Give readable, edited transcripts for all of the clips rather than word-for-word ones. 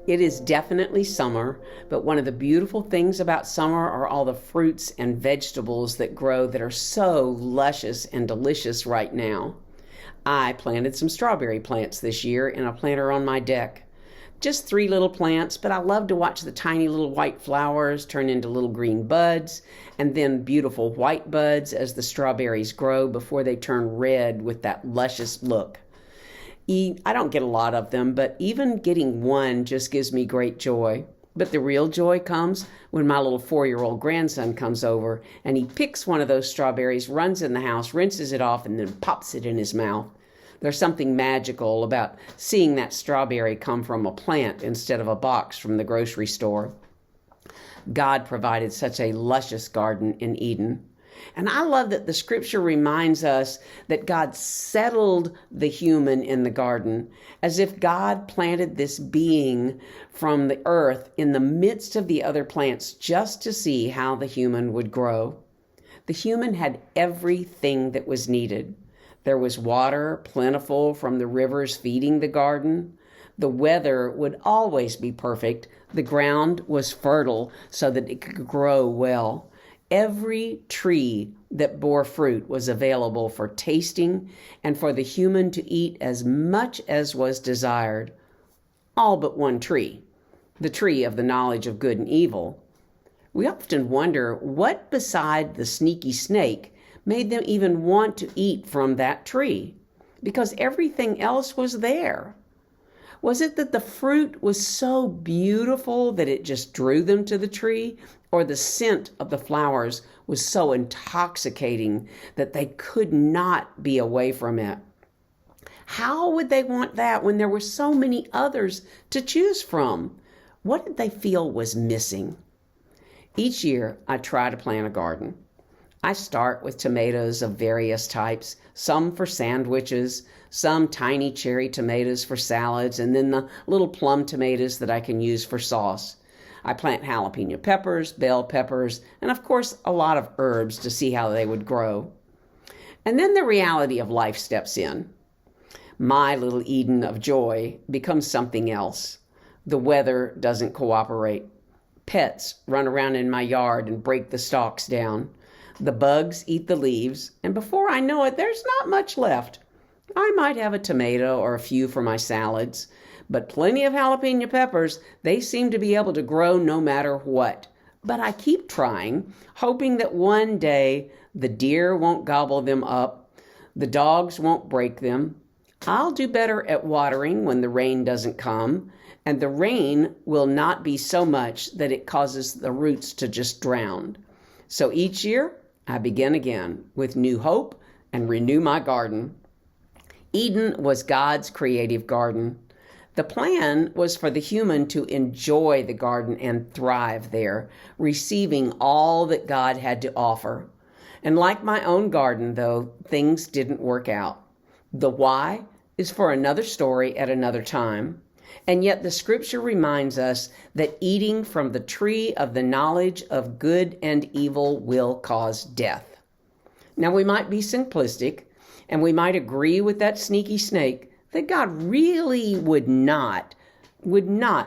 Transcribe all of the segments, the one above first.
It is definitely summer, but one of the beautiful things about summer are all the fruits and vegetables that grow that are so luscious and delicious right now. I planted some strawberry plants this year in a planter on my deck. Just 3 little plants, but I love to watch the tiny little white flowers turn into little green buds and then beautiful white buds as the strawberries grow before they turn red with that luscious look. I don't get a lot of them, but even getting one just gives me great joy. But the real joy comes when my little 4-year-old grandson comes over and he picks one of those strawberries, runs in the house, rinses it off, and then pops it in his mouth. There's something magical about seeing that strawberry come from a plant instead of a box from the grocery store. God provided such a luscious garden in Eden. And I love that the scripture reminds us that God settled the human in the garden, as if God planted this being from the earth in the midst of the other plants just to see how the human would grow. The human had everything that was needed. There was water plentiful from the rivers feeding the garden. The weather would always be perfect. The ground was fertile so that it could grow well. Every tree that bore fruit was available for tasting and for the human to eat as much as was desired. All but one tree, the tree of the knowledge of good and evil. We often wonder what beside the sneaky snake made them even want to eat from that tree, because everything else was there. Was it that the fruit was so beautiful that it just drew them to the tree, or the scent of the flowers was so intoxicating that they could not be away from it? How would they want that when there were so many others to choose from? What did they feel was missing? Each year, I try to plant a garden. I start with tomatoes of various types, some for sandwiches, some tiny cherry tomatoes for salads, and then the little plum tomatoes that I can use for sauce. I plant jalapeno peppers, bell peppers, and of course a lot of herbs to see how they would grow. And then the reality of life steps in. My little Eden of joy becomes something else. The weather doesn't cooperate. Pets run around in my yard and break the stalks down. The bugs eat the leaves, and before I know it, there's not much left. I might have a tomato or a few for my salads, but plenty of jalapeno peppers, they seem to be able to grow no matter what. But I keep trying, hoping that one day the deer won't gobble them up, the dogs won't break them. I'll do better at watering when the rain doesn't come, and the rain will not be so much that it causes the roots to just drown. So each year, I begin again with new hope and renew my garden. Eden was God's creative garden. The plan was for the human to enjoy the garden and thrive there, receiving all that God had to offer. And like my own garden, though, things didn't work out. The why is for another story at another time. And yet the scripture reminds us that eating from the tree of the knowledge of good and evil will cause death. Now we might be simplistic, and we might agree with that sneaky snake that God really would not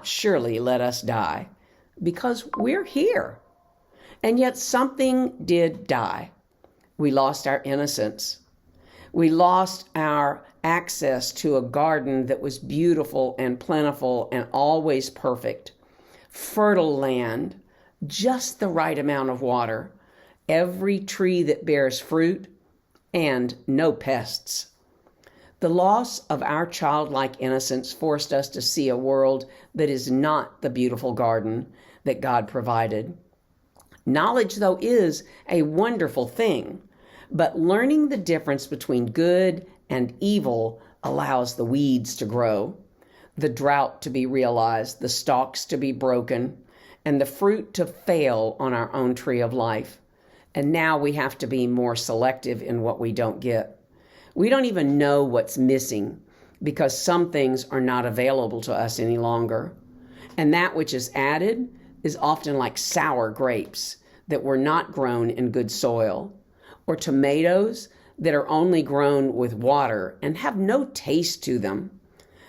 surely let us die, because we're here. And yet something did die. We lost our innocence. We lost our access to a garden that was beautiful and plentiful and always perfect. Fertile land, just the right amount of water, every tree that bears fruit, and no pests. The loss of our childlike innocence forced us to see a world that is not the beautiful garden that God provided. Knowledge, though, is a wonderful thing, but learning the difference between good and evil allows the weeds to grow, the drought to be realized, the stalks to be broken, and the fruit to fail on our own tree of life. And now we have to be more selective in what we don't get. We don't even know what's missing because some things are not available to us any longer. And that which is added is often like sour grapes that were not grown in good soil, or tomatoes that are only grown with water and have no taste to them.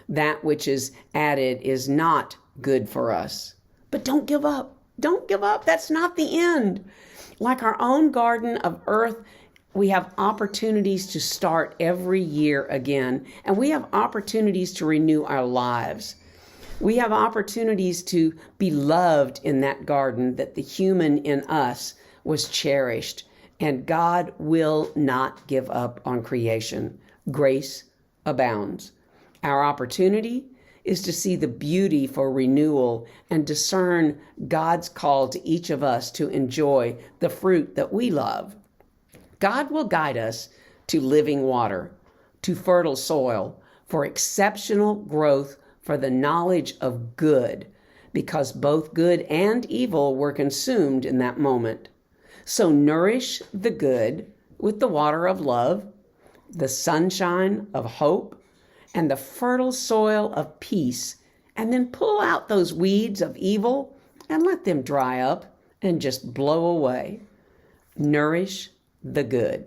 That which is added is not good for us. But don't give up. Don't give up. That's not the end. Like our own garden of earth, we have opportunities to start every year again, and we have opportunities to renew our lives. We have opportunities to be loved in that garden that the human in us was cherished, and God will not give up on creation. Grace abounds. Our opportunity is to see the beauty for renewal and discern God's call to each of us to enjoy the fruit that we love. God will guide us to living water, to fertile soil, for exceptional growth, for the knowledge of good, because both good and evil were consumed in that moment. So nourish the good with the water of love, the sunshine of hope, and the fertile soil of peace, and then pull out those weeds of evil and let them dry up and just blow away. Nourish the good.